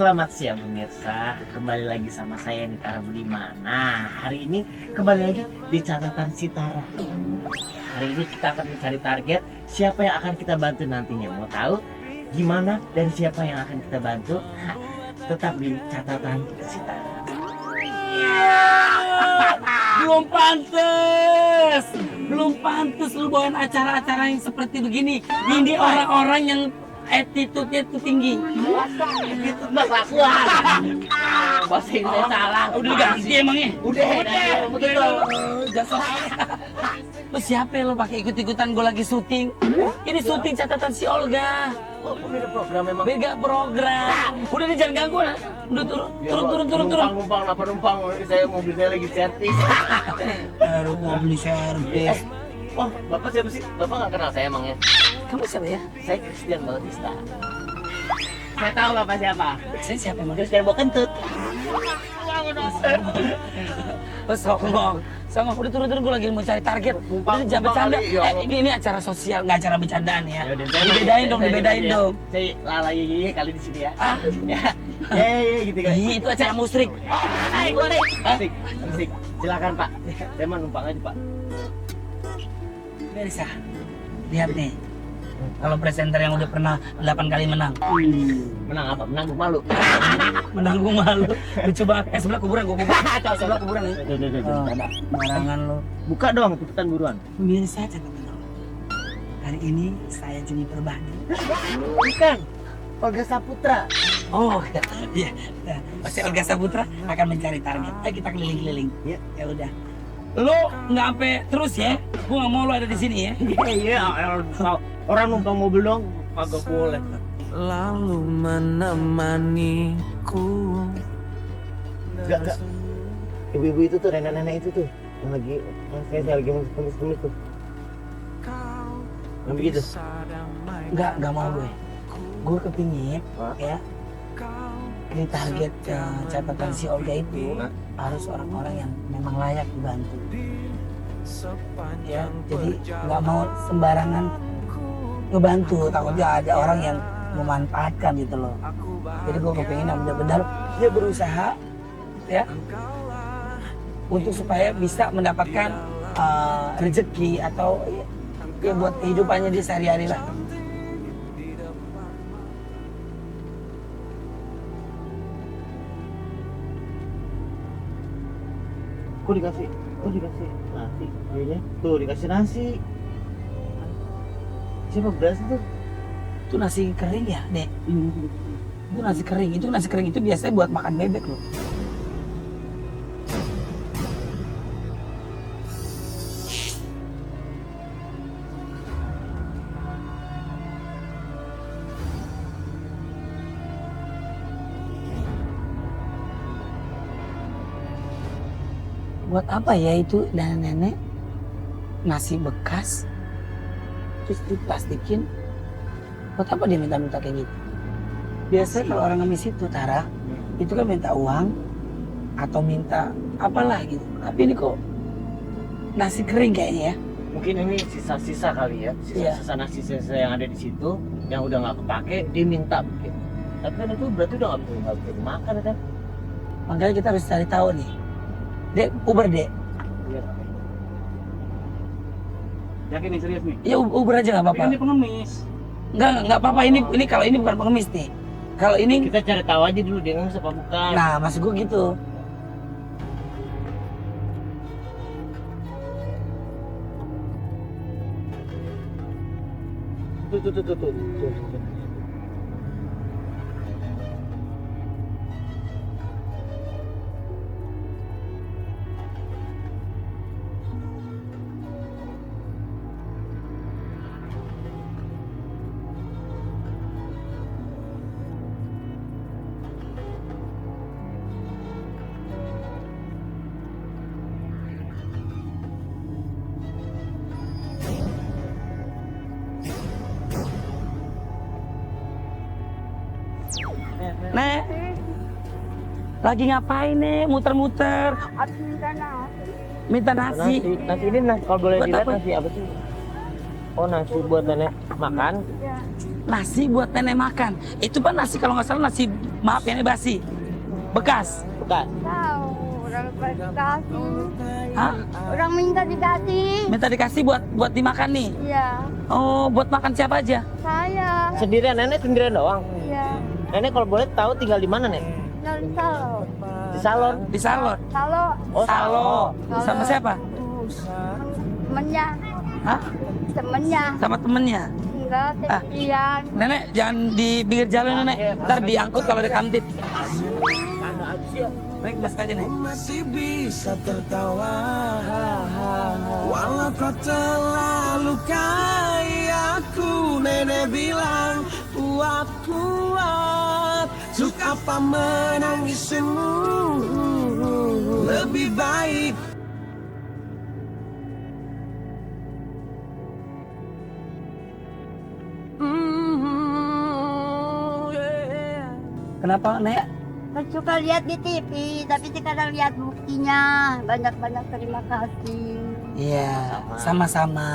Selamat siang pemirsa, kembali lagi sama saya Nitara Budiman. Nah, hari ini kembali lagi di catatan Sitara. Hari ini kita akan mencari target siapa yang akan kita bantu nantinya. Mau tahu gimana dan siapa yang akan kita bantu? Tetap di catatan Sitara. Belum pantes lu bawain acara-acara yang seperti begini. Ini orang-orang yang attitude-nya tuh tinggi. Itu mbak kelakuan. Bahasa Inggris salah. Udah ganti emangnya? Udah. Betul. Jasa. Lu siapa yang lu pakai ikut-ikutan gue lagi syuting? Ini syuting catatan si Olga. Oh, beda program memang. Beda program. Udah nih jangan ganggu lah. Udah turun. Numpang, apa numpang? Mobil saya lagi servis. Baru mau beli servis. Oh, bapak siapa sih? Bapak nggak kenal saya emangnya? Kamu siapa ya? Saya Christian Bautista. Saya tahu bapak siapa. Saya siapa emang? Christian Bokentut. Oh, songong. Udah turun, gue lagi mau cari target. Udah jangan bercanda. Ini acara sosial, nggak acara bercandaan ya. Dibedain dong. Saya lalai kali di sini ya. Ah, Ya, gitu kan. itu acara musrik. Ayo, boleh. Musik. Silakan Pak. Saya mau numpang aja Pak. Bisa. Lihat nih. Kalau presenter yang udah pernah 8 kali menang. Menang apa? Menang malu. Menang gue malu. Lu coba sebelah kuburan gue buka. Sebelah kuburan nih. Ada. Barangan lo. Buka dong, cepetan buruan. Pemirsa teman-teman. Hari ini saya Jennifer Bahdi. Bukan. Olga Saputra. Oh, iya. Nah, pasti Olga Saputra akan mencari target. Ayo kita keliling-keliling. Iya. Ya udah. Lo nggak sampai terus ya? Gue nggak mau lo ada di sini ya. Iya. Orang numpang mobil dong, kagak boleh. Lalu menemaniku. Enggak. Ibu-ibu itu tuh, nenek-nenek itu tuh, yang lagi kemis-kemis tuh. Yang begitu. Nggak mau gue. Gue kepingin ya. Ini target catatan si Olga itu harus orang-orang yang memang layak dibantu. Ya, jadi nggak mau sembarangan ngebantu, takutnya ada orang yang memanfaatkan gitu loh. Jadi gue kepengen yang benar-benar dia berusaha ya untuk supaya bisa mendapatkan rezeki atau ya buat kehidupannya dia sehari-hari lah. Kok dikasih nasi? Kayaknya tuh dikasih nasi. Siapa beras itu? Itu nasi kering ya, Dek? Itu nasi kering itu biasanya buat makan bebek loh. Buat apa ya itu nenek nasi bekas terus diplastikin? Buat apa dia minta kayak gitu? Biasanya kalau orang ngemis itu Tara, itu kan minta uang atau minta apalah gitu. Tapi ini kok nasi kering kayaknya ya. Mungkin ini sisa-sisa kali ya, sisa-sisa nasi sisa yang ada di situ yang udah nggak kepake dia minta mungkin. Tapi kan itu berarti udah nggak bisa dimakan kan? Makanya kita harus cari tahu nih. Dek, Uber Dek. Yakin nih, serius nih? Ya Uber aja nggak apa-apa. Ini pengemis. Nggak apa-apa, ini kalau ini bukan pengemis nih. Kalau ini, Kita cari tahu aja dulu dia ngemis apa bukan. nah maksud gue gitu. Tuh. Nek, lagi ngapain nih? Muter-muter. Habis minta nasi. Minta nasi. Nasi ini kalau boleh Buat dilihat apa? nasi apa sih? Oh, nasi buat nenek makan? Ya. Nasi buat nenek makan. Itu kan nasi kalau nggak salah nasi, maaf ya, ini basi. Bekas. Bukan. Tahu orang dikasih. Hah? Orang minta dikasih. Minta dikasih buat dimakan nih. Iya. Oh, buat makan siapa aja? Saya. Sendirian, nenek sendirian doang. Iya. Nenek kalau boleh tahu tinggal di mana, Nek? Dari salon. Di salon. Di salon. Salon. Oh, Salo. Sama siapa? Temennya. Hah? Temennya. Sama temennya. Enggak, sendirian. Nenek jangan di pinggir jalan nenek. Ntar diangkut kalau ada kamtip. Baik, mas aja nih. Masih bisa tertawa walau kau telah lukai aku. Nenek bilang kuat untuk apa menangismu, lebih baik. Kenapa nek? Saya suka lihat di TV, tapi sekarang lihat buktinya. Banyak-banyak terima kasih. Iya, sama-sama.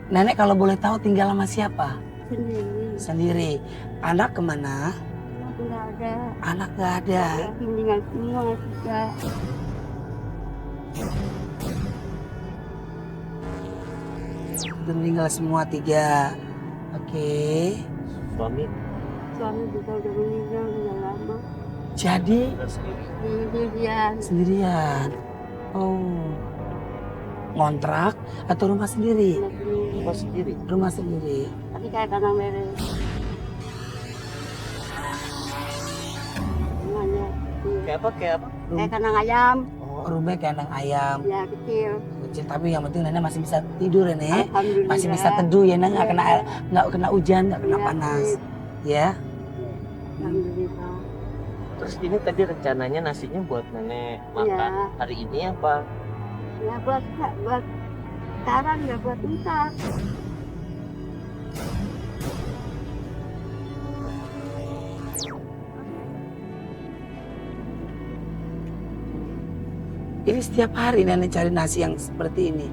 Nenek kalau boleh tahu tinggal sama siapa? Sendiri. Sendiri. Anak kemana? Aku nggak ada. Anak nggak ada. Tinggal semua juga. Tinggal semua 3. Oke. Suami Suami juga udah meninggal udah lama. Jadi Sendirian. sendirian. Oh. Ngontrak atau rumah sendiri? rumah sendiri. Rumah sendiri. Tapi kayak kandang beres. Semuanya. Kayak apa? Kayak apa? Kayak kandang ayam. Rumah kandang ayam. Ya kecil. Kecil, tapi yang penting nenek masih bisa tidur ya nek. Alhamdulillah. Masih bisa teduh ya nek, nggak kena hujan, nggak kena Iya, panas. iya. Ya. Alhamdulillah. Terus ini tadi rencananya nasinya buat nenek makan Iya. hari ini apa? Ya buat sekarang ya buat ntar. Ini setiap hari nenek cari nasi yang seperti ini.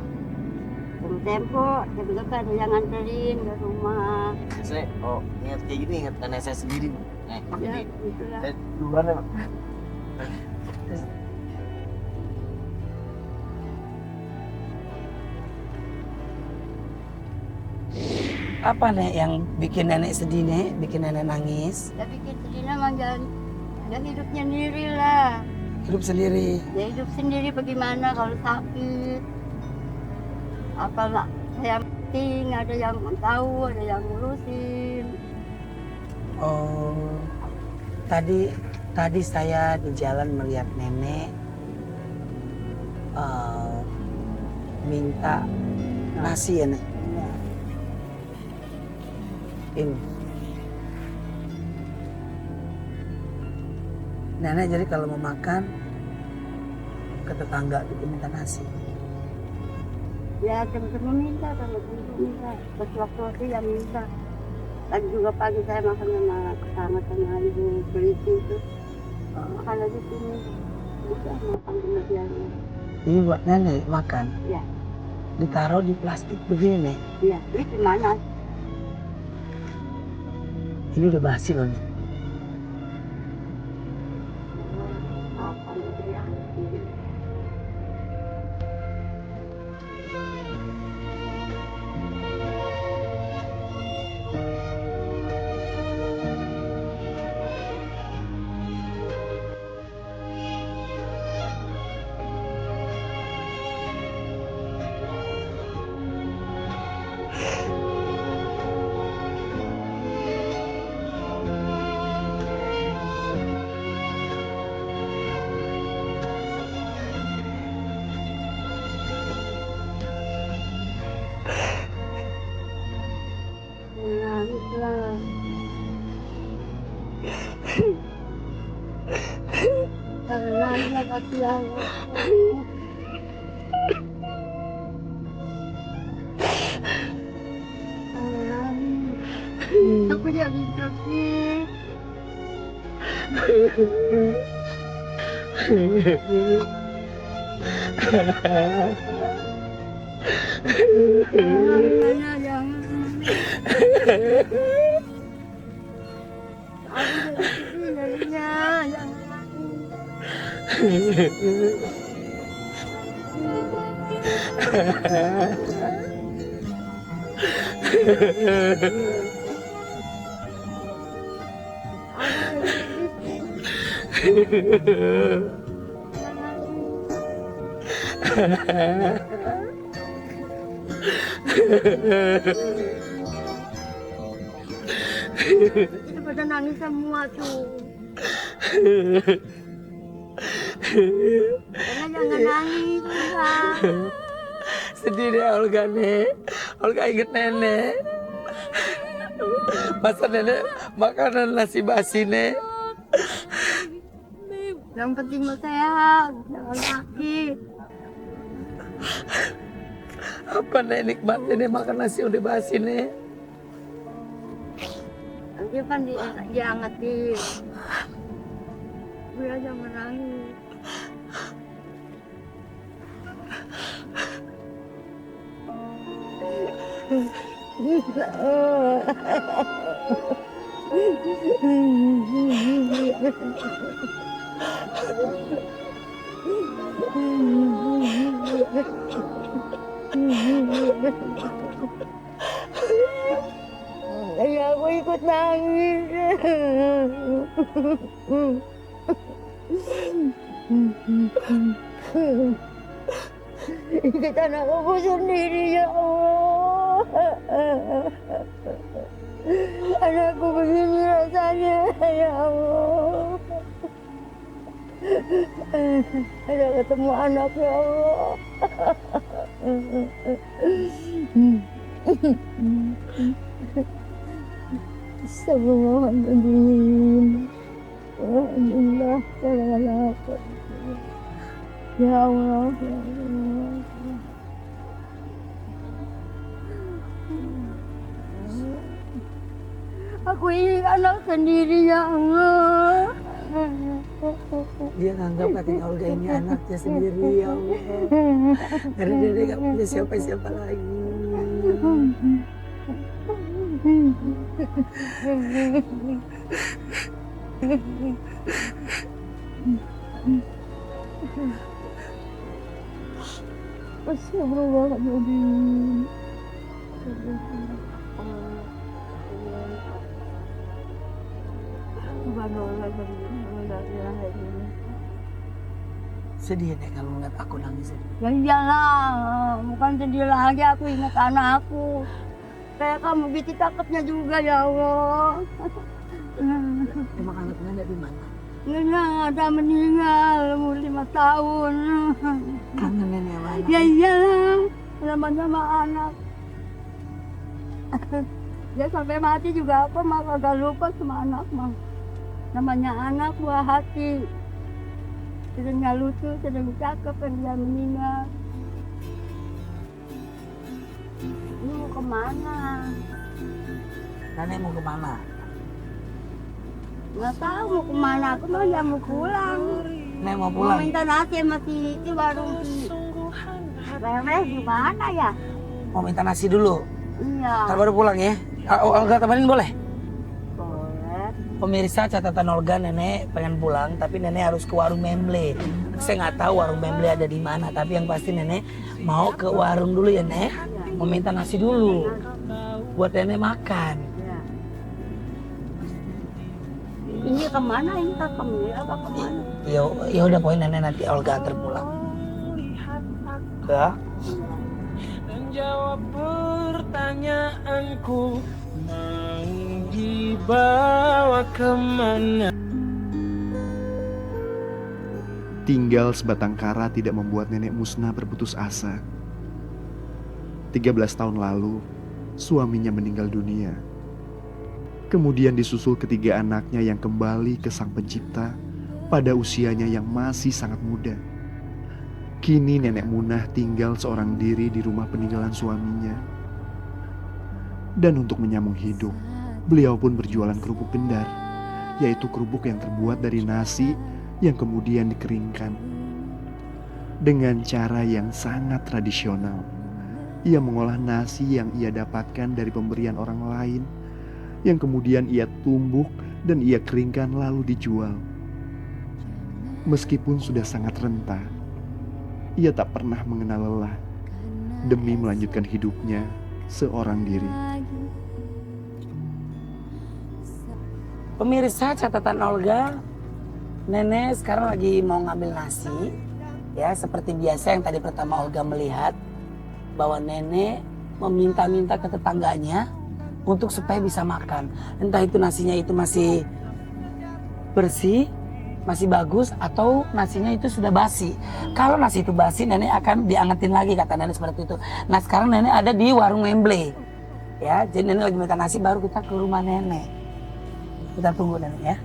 Dulu tempo, tiba-tiba ada yang nganterin ke rumah. Saya ingat kayak gini, ingat nenek saya sendiri. Ya, Jadi itulah. saya duluan ya, Pak. Apa nek yang bikin nenek sedih nek, bikin nenek nangis? Ya bikin sedih memang jangan hidupnya sendiri lah. Hidup sendiri. Ya hidup sendiri bagaimana kalau sakit. Apalah yang penting ada yang tahu, ada yang ngurusin. Oh, tadi saya di jalan melihat nenek minta nasi ya nek. Ya. Ini. Nenek jadi kalau mau makan ke tetangga gitu minta nasi. Ya teman-teman minta, kalau teman minta. Pas waktu yang minta. Tadi juga pagi saya makan sama tetangga sama ibu peliti itu. Makan aja sini. Udah makan kemudiannya. Ini buat nenek makan. Ya. Ditaruh di plastik begini nek. Iya, ini gimana? Ini udah basi loh nek. Aku jadi sakit. Jangan, jangan. Aku jadi sedih jadinya, jangan. Itu pada nangis semua tuh. Karena jangan nangis ya. Sedih deh Olga nih. Olga inget nenek. Masa nenek makanan nasi basi nih. Yang penting mah sehat, jangan sakit. Apa nih nikmatnya nih makan nasi udah basi nih. Nanti kan diangetin. Biar jangan nangis. Ya aku ikut nangis. Ikut anak aku sendiri ya Allah. Anakku begini rasanya ya Allah. Ada ketemu anak ya Allah. Astagfirullahaladzim. Alhamdulillah. Ya Allah. Ya Allah. Aku ini anak sendiri ya Allah. Dia nganggap katanya Olga ini anaknya sendiri ya Allah. Karena dia gak punya siapa-siapa lagi. Astagfirullahaladzim. Sedih deh kalau ngeliat aku nangis. Ya iyalah, bukan sedih lagi, aku ingat anakku. Kayak kamu gitu cakepnya juga ya Allah. Emang anak nenek di mana? Nenek ada meninggal umur 5 tahun. Kangen nenek mana? Ya iyalah, sama-sama anak. Dia sampai mati juga aku mah kagak lupa sama anak mah. Namanya anak buah hati. Sedangnya lucu, sedang cakep kan dia meninggal. Ini mau kemana? Nenek mau kemana? Nggak tahu mau kemana, aku mah ya mau pulang. Nenek mau Mau pulang? minta nasi sama si itu warung si Remeh di mana ya? Mau minta nasi dulu? Iya. Ntar baru pulang ya? Olga temenin boleh? Boleh. Pemirsa catatan Olga, nenek pengen pulang tapi nenek harus ke warung Memble. Saya nggak tahu warung Memble ada di mana, tapi yang pasti nenek mau ke warung dulu ya nek. Mau minta nasi dulu buat nenek makan. Ya. Ini kemana ini ke Kemil apa kemana? Ya udah pokoknya nenek nanti Olga antar pulang. Ya. Menjawab pertanyaanku, mau dibawa kemana? Tinggal sebatang kara tidak membuat nenek Musna berputus asa. 13 tahun lalu, suaminya meninggal dunia. Kemudian disusul ketiga anaknya yang kembali ke Sang Pencipta pada usianya yang masih sangat muda. Kini nenek Munah tinggal seorang diri di rumah peninggalan suaminya. Dan untuk menyambung hidup, beliau pun berjualan kerupuk gendar, yaitu kerupuk yang terbuat dari nasi yang kemudian dikeringkan. Dengan cara yang sangat tradisional, Ia mengolah nasi yang ia dapatkan dari pemberian orang lain, yang kemudian ia tumbuk dan ia keringkan lalu dijual. Meskipun sudah sangat renta, ia tak pernah mengenal lelah demi melanjutkan hidupnya seorang diri. Pemirsa catatan Olga, Nenek sekarang lagi mau ngambil nasi. Ya, seperti biasa yang tadi pertama Olga melihat bahwa Nenek meminta-minta ke tetangganya untuk supaya bisa makan. Entah itu nasinya itu masih bersih, masih bagus, atau nasinya itu sudah basi. Kalau nasi itu basi, Nenek akan diangetin lagi, kata Nenek seperti itu. Nah sekarang Nenek ada di warung Memble. Ya, jadi Nenek lagi minta nasi, baru kita ke rumah Nenek. Kita tunggu Nenek ya.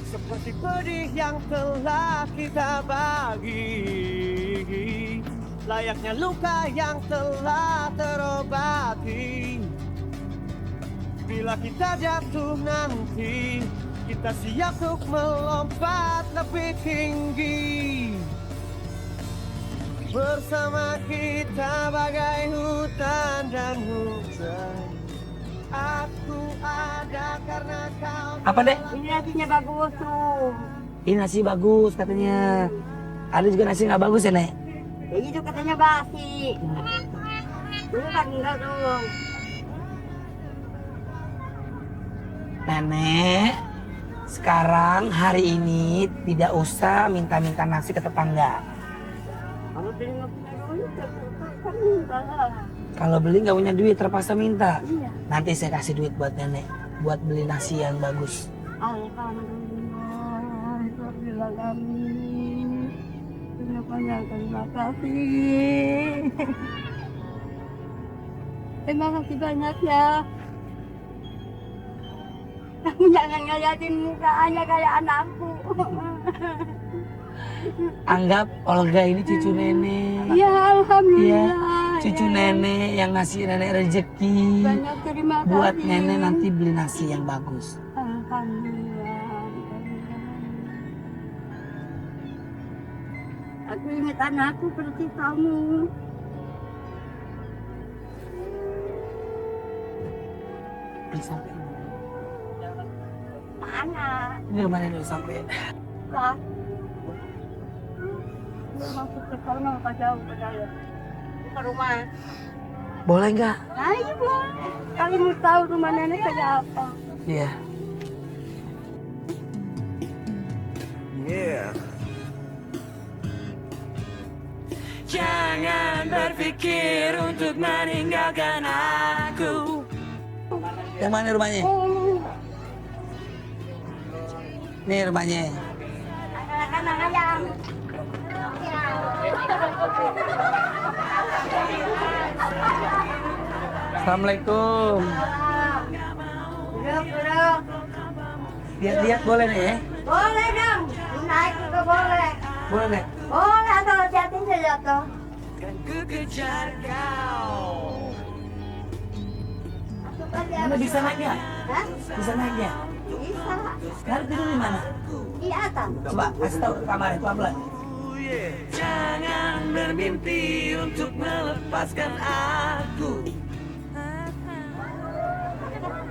Seperti pedih yang telah kita bagi, layaknya luka yang telah terobati. Bila kita jatuh nanti, kita siap untuk melompat lebih tinggi. Bersama kita bagai hutan dan hujan. Aku ada karena kau. Apa dek? Ini nasinya bagus tuh. Ini nasi bagus katanya. Ada juga nasi nggak bagus ya Nek? Ya itu katanya basi. Dulu kan enggak tuh. Nenek, sekarang hari ini tidak usah minta-minta nasi ke tetangga. Kalau beli nggak punya duit, kan enggak lah. Kalau beli nggak punya duit terpaksa minta. Iya. Nanti saya kasih duit buat nenek, buat beli nasi yang bagus. Alhamdulillah, alhamdulillah kami. Terima kasih. Terima kasih banyak ya. Kamu jangan ngeliatin mukanya kayak anakku. Anggap Olga ini cucu nenek. Ya alhamdulillah. Iya, cucu nenek yang ngasih nenek rezeki. Banyak terima kasih. Buat nenek nanti beli nasi yang bagus. Alhamdulillah. Aku ingat anakku seperti kamu. Ini sampai Mana? ini rumah nenek udah sampai. Kak. Masuk ke sana nggak jauh ke dalam. Ke rumah. Boleh nggak? Ayo boleh. Kali mau tahu rumah nenek kayak apa? Iya. Jangan berpikir untuk meninggalkan aku. Yang mana rumahnya? Nih rumahnya. Anak-anak ayam. Assalamualaikum. Duduk. Lihat-lihat boleh nih ya? Boleh dong. Naik juga boleh. Boleh nih? Boleh atau hati-hati saja toh. Ku kejar kau. Masuk aja. Anda bisa naik nggak? Hah? Bisa naik nggak? Bisa. Sekarang tidur di mana? Di atas. Coba kasih tahu ke kamarnya pelan-pelan. Jangan bermimpi untuk melepaskan aku.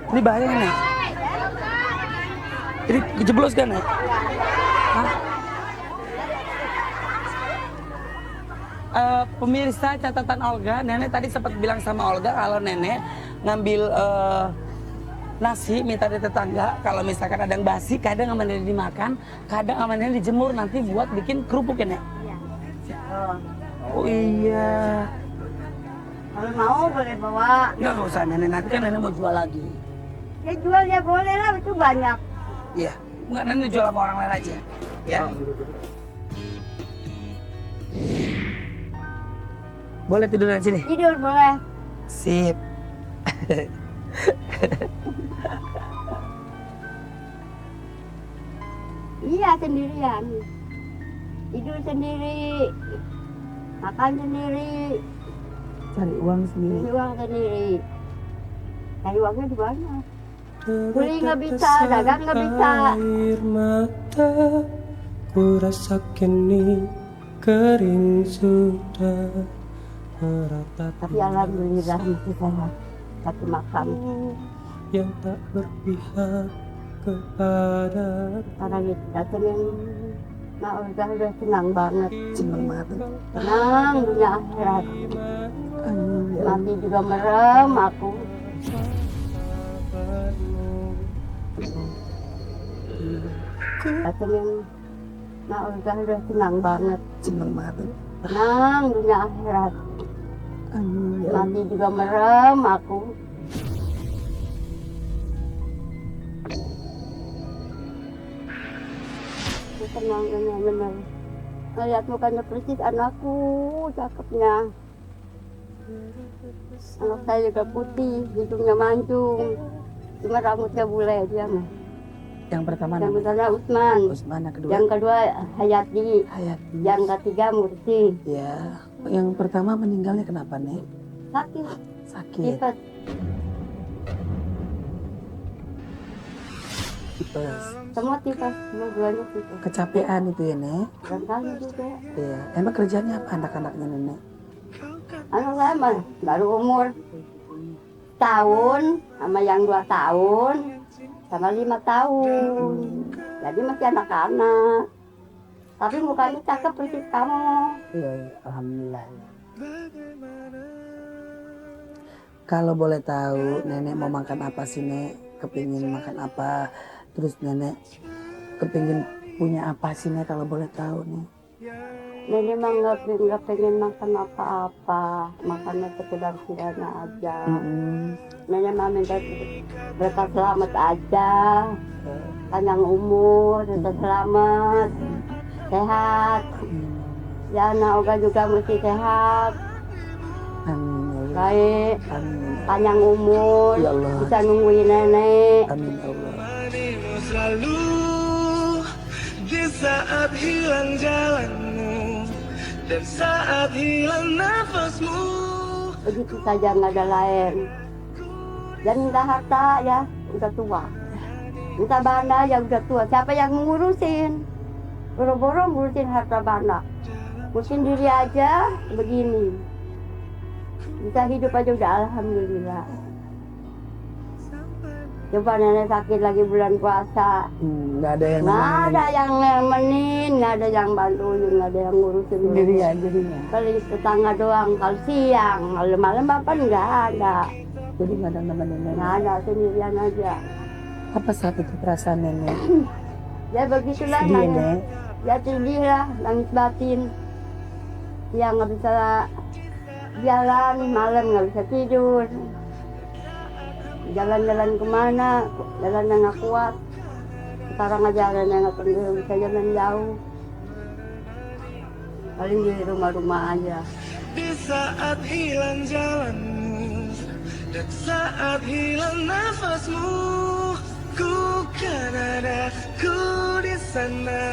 Ini bahaya kan nih? Ini kejeblos kan nih? Hah? Pemirsa catatan Olga, nenek tadi sempat bilang sama Olga kalau nenek ngambil nasi minta dari tetangga. Kalau misalkan ada yang basi, kadang sama nenek dimakan, kadang sama nenek dijemur nanti buat bikin kerupuk ya nek? Oh iya. Kalau mau boleh bawa. Nggak usah nenek, nanti kan nenek mau jual lagi. Ya jual ya boleh lah, itu banyak. Iya, nggak nenek jual sama orang lain aja. Ya. Boleh tidur di sini? Tidur boleh. Sip. Iya sendirian. Tidur sendiri. Makan sendiri. Cari uang sendiri. Cari uang sendiri. Cari uangnya di mana? Beli nggak bisa, dagang nggak bisa. Air mata ku rasa kini kering sudah. Tapi alhamdulillah masih sehat. Satu makam. yang tak berpihak kepada Karena gitu datengin. Nah udah senang banget. Senang banget. Tenang dunia akhirat. Amin. Mati juga merem aku. Datengin. Nah udah senang banget. Senang banget. Tenang dunia akhirat. Amin. Mati juga merem aku. Tenang benar-benar. Lihat mukanya persis anakku, cakepnya. Anak saya juga putih, hidungnya mancung. Cuma rambutnya bule dia mah. Yang pertama Yang namanya pertama Usman, Usman, yang kedua yang kedua Hayati, Hayati. yang ketiga Mursi. Ya, yang pertama meninggalnya kenapa nih? Sakit, Sakit. tipes. Tipes. Semua tipes, dua-duanya tipes. Kecapean itu ya nek. Barangkali juga. Iya. Emang kerjanya apa anak-anaknya nenek? Anak saya mah baru umur tahun sama yang 2 tahun sama 5 tahun. Jadi masih anak-anak. Tapi mukanya cakep persis kamu. Iya, alhamdulillah. Kalau boleh tahu nenek mau makan apa sih nek? Kepingin makan apa? Terus nenek kepingin punya apa sih nek kalau boleh tahu nih? Nenek mah nggak pengen makan apa-apa, makannya sekedar sederhana aja. Nenek mah minta berkat selamat aja, panjang umur, tetap selamat, sehat. Ya anak Oga juga mesti sehat, Amin ya Allah. baik, Amin. panjang umur, Ya Allah. bisa nungguin nenek. Amin ya Allah. Menemanimu selalu di saat hilang jalanmu dan saat hilang nafasmu. Begitu saja nggak ada lain. Dan minta harta ya, udah tua. Minta banda ya udah tua. Siapa yang ngurusin? Boro-boro ngurusin harta banda. Ngurusin diri aja begini. Bisa hidup aja udah alhamdulillah. Coba nenek sakit lagi bulan puasa. Nggak ada yang Nggak namanya ada yang nemenin, nggak ada yang bantuin, nggak ada yang ngurusin. sendiri ya jadinya. Kali tetangga doang, kalau siang, kalau malam apa nggak ada. Jadi nggak ada namanya nenek. Nggak ada, sendirian aja. Apa saat itu perasaan nenek? Ya begitulah Sedih nangis. nek. Ya sedih lah, nangis batin. Ya nggak bisa jalan, malam nggak bisa tidur. Jalan-jalan kemana, jalan yang nggak kuat. Sekarang aja jalan yang nggak bisa jalan jauh. Paling di rumah-rumah aja. Di saat hilang jalanmu dan saat hilang nafasmu, ku kan ada, ku di sana.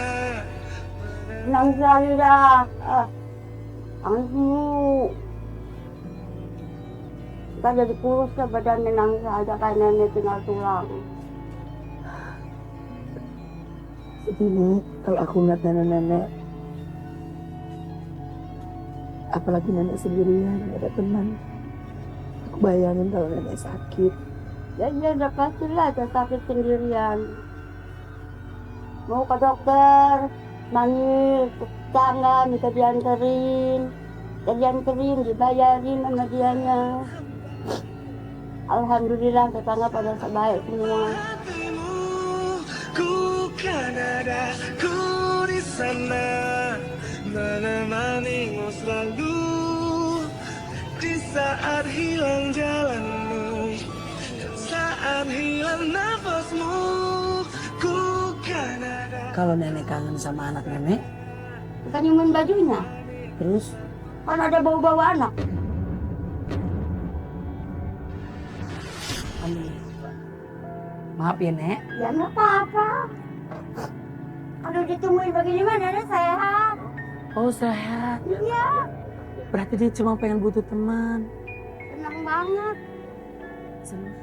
Nangis lagi dah. Nangis mulu. Kita jadi kurus lah badannya, nangis aja kayak nenek tinggal tulang. Sedih nih kalau aku ngeliat nenek-nenek. Apalagi nenek sendirian, nggak ada teman. Aku bayangin kalau nenek sakit. Ya udah pastilah ada sakit sendirian. Mau ke dokter, manggil ke tetangga, minta dianterin, dibayarin sama dianya. Alhamdulillah tetangga pada baik semua. Hatimu, ku kan ada, ku di sana, menemanimu selalu. Di saat hilang jalanmu, dan saat hilang nafasmu, ku kan ada. Kalau nenek kangen sama anak nenek, Bukan nyumin bajunya, terus kan ada bau-bau anak. maaf ya nek. Ya nggak apa-apa. Kalau ditungguin bagaimana, nenek sehat. Oh sehat. Iya, Berarti dia cuma pengen butuh teman. senang banget. Senang.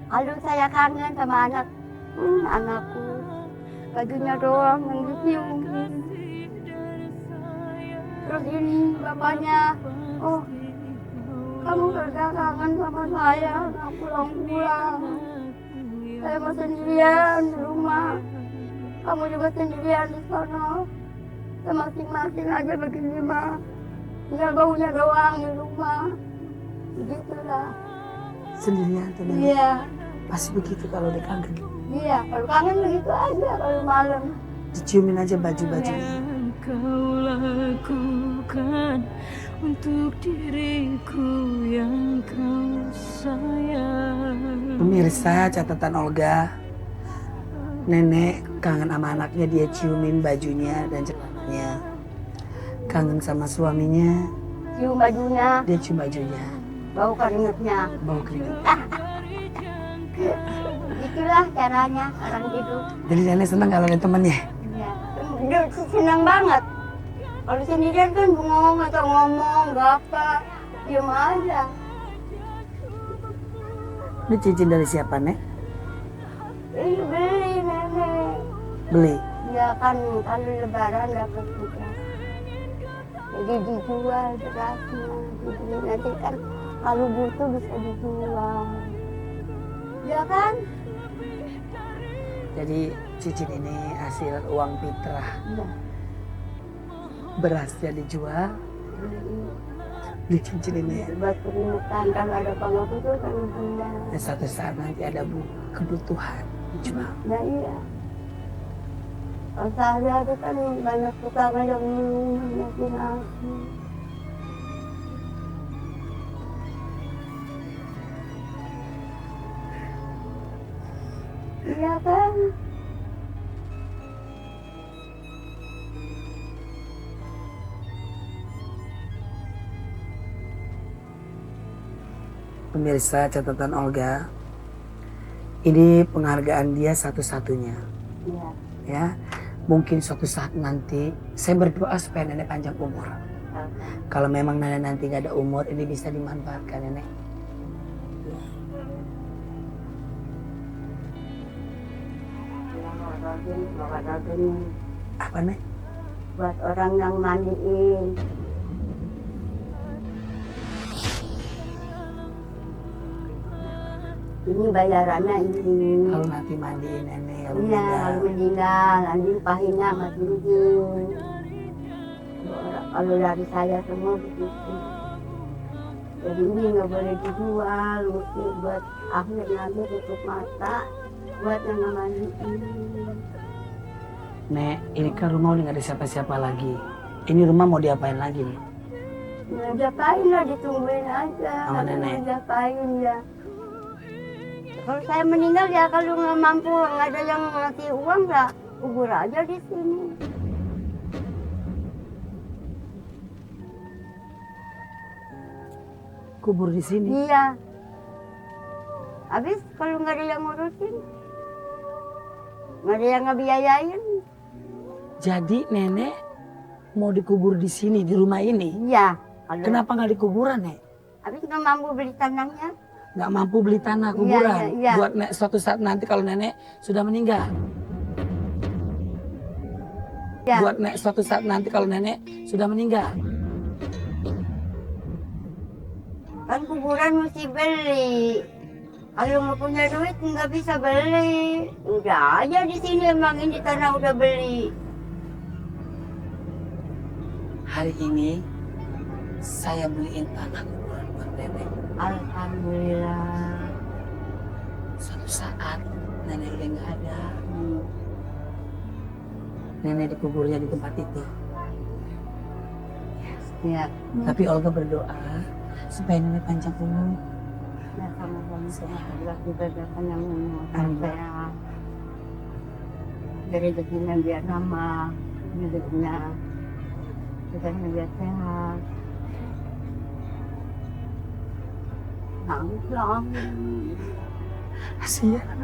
Kalau saya kangen sama anakku, bajunya doang yang diciumin. Terus ini bapaknya, oh kamu udah kangen sama saya, nggak pulang-pulang. Saya mau sendirian di rumah, kamu juga sendirian di sana. Masing-masing aja begini mah, tinggal baunya doang di rumah. Begitulah. Sendirian tuh nenek. Iya, Pasti begitu kalau dia kangen. iya. Kalau kangen begitu aja kalau malam. Diciumin aja baju-bajunya. Kau lakukan untuk diriku yang kau sayang. Pemirsa catatan Olga, nenek kangen sama anaknya, dia ciumin bajunya dan celananya. Kangen sama suaminya, Cium bajunya, dia cium bajunya, bau keringetnya. bau keringet. Itulah caranya orang hidup. Jadi nenek senang kalau ada temannya. Iya. Dia senang banget. Kalau sendirian kan bengong atau ngomong, gak apa. Diam aja. Ini cincin dari siapa, Nek? Ini beli nenek. Beli. Ya kan kalau lebaran dapat juga. Jadi dijual berasnya. Dibeli nanti kan kalau butuh bisa dijual. Ya kan? Jadi cincin ini hasil uang fitrah. Iya. Berasnya dijual, beli cincin ini. Buat keringetan kalau ada pengaruh itu kan benda. Dan satu saat nanti ada kebutuhan dijual. Nah iya. Kalau saya itu kan banyak tukang yang minum, yang nasi. Iya kan? Pemirsa catatan Olga, ini penghargaan dia satu-satunya. Iya. Ya, mungkin suatu saat nanti saya berdoa supaya nenek panjang umur. Kalau memang nenek nanti nggak ada umur, ini bisa dimanfaatkan nenek. Apa nek? Buat orang yang mandiin. Ini bayarannya ini. Kalau nanti mandiin nenek, kalau Iya, kalau meninggal, nanti pahinya sama cincin. Kalau dari saya semua begitu. Jadi ini nggak boleh dijual, mesti buat akhir nanti tutup mata, buat yang mandiin. Nek, ini kan rumah udah nggak ada siapa-siapa lagi. Ini rumah mau diapain lagi nih? Ya diapain lah, ditungguin aja. Sama nenek. Diapain ya. Kalau saya meninggal ya kalau nggak mampu, nggak ada yang ngasih uang ya kubur aja di sini. Kubur di sini. Iya. Habis kalau nggak ada yang ngurusin, nggak ada yang ngebiayain. Jadi nenek mau dikubur di sini, di rumah ini. Iya. Kalau Kenapa nggak di kuburan, Nek? habis nggak mampu beli tanahnya, Nggak mampu beli tanah kuburan. iya. Buat suatu saat nanti kalau nenek sudah meninggal. ya. Buat suatu saat nanti kalau nenek sudah meninggal. Kan kuburan mesti beli. Kalau nggak punya duit nggak bisa beli. Udah aja di sini, emang ini tanah udah beli. Hari ini saya beliin tanah kuburan buat nenek. Alhamdulillah. Suatu saat nenek udah nggak ada. Nenek dikuburnya di tempat itu. Ya, Tapi Olga berdoa supaya nenek panjang umur. ya sama-sama sehat. Diberikan yang Amin. sehat. Dari rezekinya biar nama, rezekinya biar sehat. Nangis lah. Kasihan.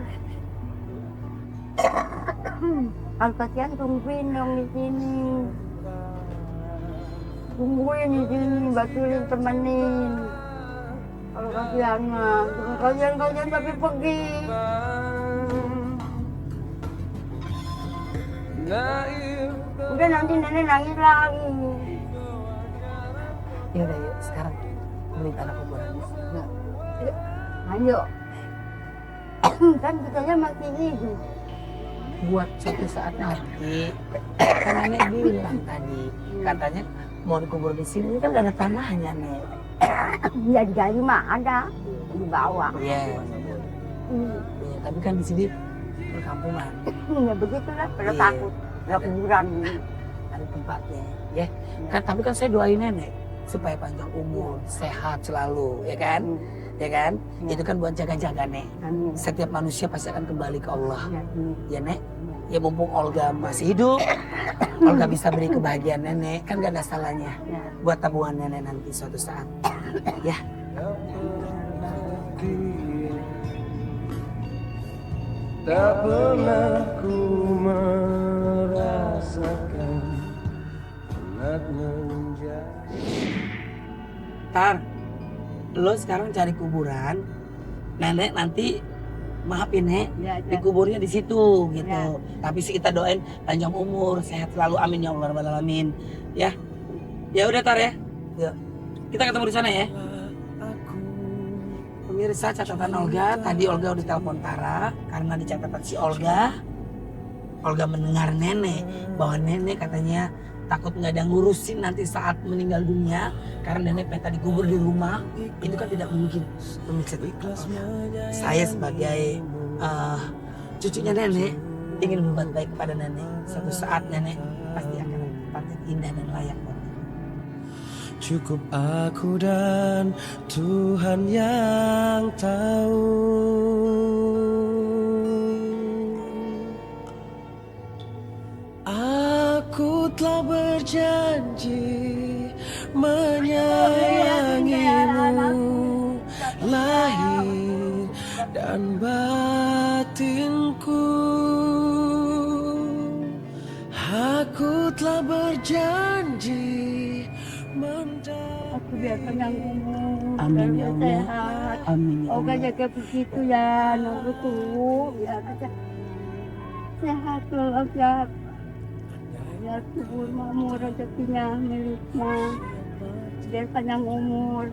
Kalau kasihan tungguin dong di sini. Tungguin di sini, Batulin temenin. Kalau kasihan mah, kasihan tapi pergi. Udah nanti nenek nangis lagi. Ya udah yuk sekarang beli tanah kuburan. Ya. Ayo. Kan kitanya masih hidup. Buat suatu saat nanti, kan nenek bilang tadi katanya mau dikubur di sini kan gak ada tanahnya nek. Ya digali mah ada di bawah. Iya. Ya, tapi kan di sini perkampungan Ya begitulah, pada Iya. takut. Ya kuburan. ada tempatnya, ya. Kan tapi kan saya doain nenek supaya panjang umur, sehat selalu, ya kan? Ya kan? Ya. Itu kan buat jaga-jaga nek. Amin. Setiap manusia pasti akan kembali ke Allah, Ya, amin. ya nek. Ya mumpung Olga masih hidup, Olga bisa beri kebahagiaan nenek, kan gak ada salahnya Ya. buat tabungan nenek nanti suatu saat. Ya, Tak pernah ku merasakan penat menjadi. Tar, lo sekarang cari kuburan, nenek nanti maafin nek, Ya, ya. dikuburnya di situ gitu. Ya. Tapi sih kita doain panjang umur, sehat selalu, amin ya Allah rabbal alamin. Ya, ya udah Tar ya. Yuk. Kita ketemu di sana ya. Pemirsa catatan Olga, tadi Olga udah telepon Tara karena di catatan si Olga mendengar nenek bahwa nenek katanya takut nggak ada ngurusin nanti saat meninggal dunia karena nenek peta dikubur di rumah, itu kan tidak mungkin. Pemirsa, saya sebagai cucunya nenek ingin berbuat baik kepada nenek. Suatu saat nenek pasti akan ada tempat yang indah dan layak buat nenek. Cukup aku dan Tuhan yang tahu. Aku telah berjanji menyayangimu lahir dan batinku. Aku telah berjanji Aku biar panjang umur. Amin ya biar Allah. sehat. Amin ya Oga Allah. jaga begitu ya, nunggu tuh, biar kita sehat walafiat. Biar kubur makmur rezekinya miliknya, biar panjang umur.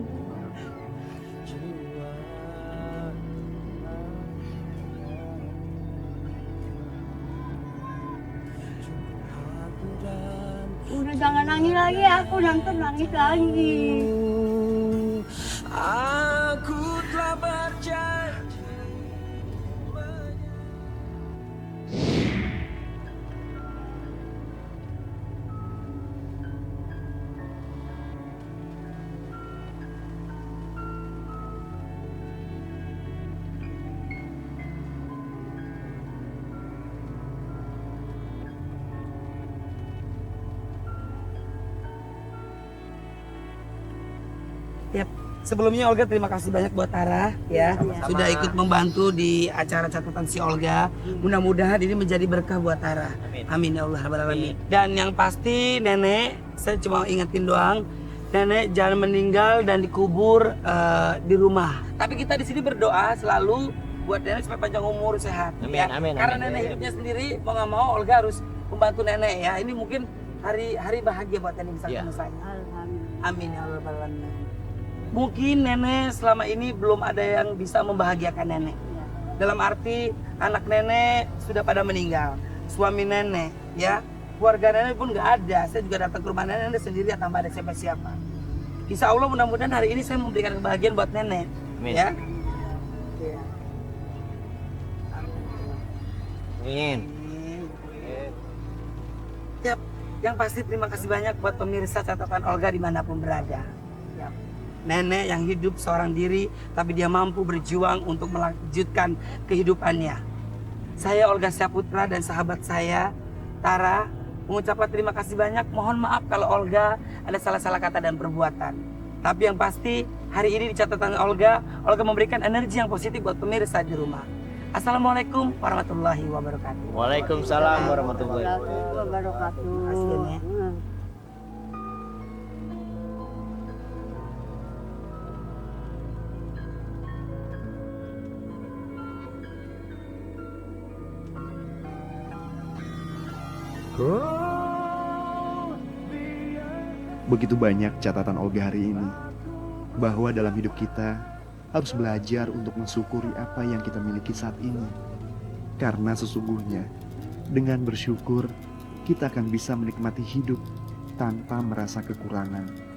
Udah jangan nangis lagi, aku nonton nangis lagi. Aku telah berjanji. Sebelumnya Olga terima kasih banyak buat Tara ya, sudah ikut membantu di acara catatan si Olga. Mudah-mudahan ini menjadi berkah buat Tara. Amin ya Allah rabbal alamin. Dan yang pasti nenek, saya cuma ingetin doang, nenek jangan meninggal dan dikubur di rumah. Tapi kita di sini berdoa selalu buat nenek supaya panjang umur, sehat. Amin, ya. amin, Karena amin. nenek hidupnya sendiri mau nggak mau Olga harus membantu nenek ya. Ini mungkin hari bahagia buat nenek bisa Ya. ketemu saya. Alhamdulillah. Amin ya Allah rabbal alamin. Mungkin nenek selama ini belum ada yang bisa membahagiakan nenek. Dalam arti anak nenek sudah pada meninggal, suami nenek, ya, keluarga nenek pun nggak ada. Saya juga datang ke rumah nenek sendiri tanpa ada siapa-siapa. Insya Allah mudah-mudahan hari ini saya memberikan kebahagiaan buat nenek, Amin. ya. Amin. Yap, yang pasti terima kasih banyak buat pemirsa catatan Olga dimanapun berada. Yap. Nenek yang hidup seorang diri, tapi dia mampu berjuang untuk melanjutkan kehidupannya. Saya Olga Syaputra dan sahabat saya, Tara, mengucapkan terima kasih banyak. Mohon maaf kalau Olga ada salah-salah kata dan perbuatan. Tapi yang pasti, hari ini di catatan Olga memberikan energi yang positif buat pemirsa di rumah. Assalamualaikum warahmatullahi wabarakatuh. Waalaikumsalam warahmatullahi wabarakatuh. Wabarakatuh. Terima kasih, Nek. Begitu banyak catatan Olga hari ini, bahwa dalam hidup kita harus belajar untuk mensyukuri apa yang kita miliki saat ini. Karena sesungguhnya, dengan bersyukur, kita akan bisa menikmati hidup tanpa merasa kekurangan.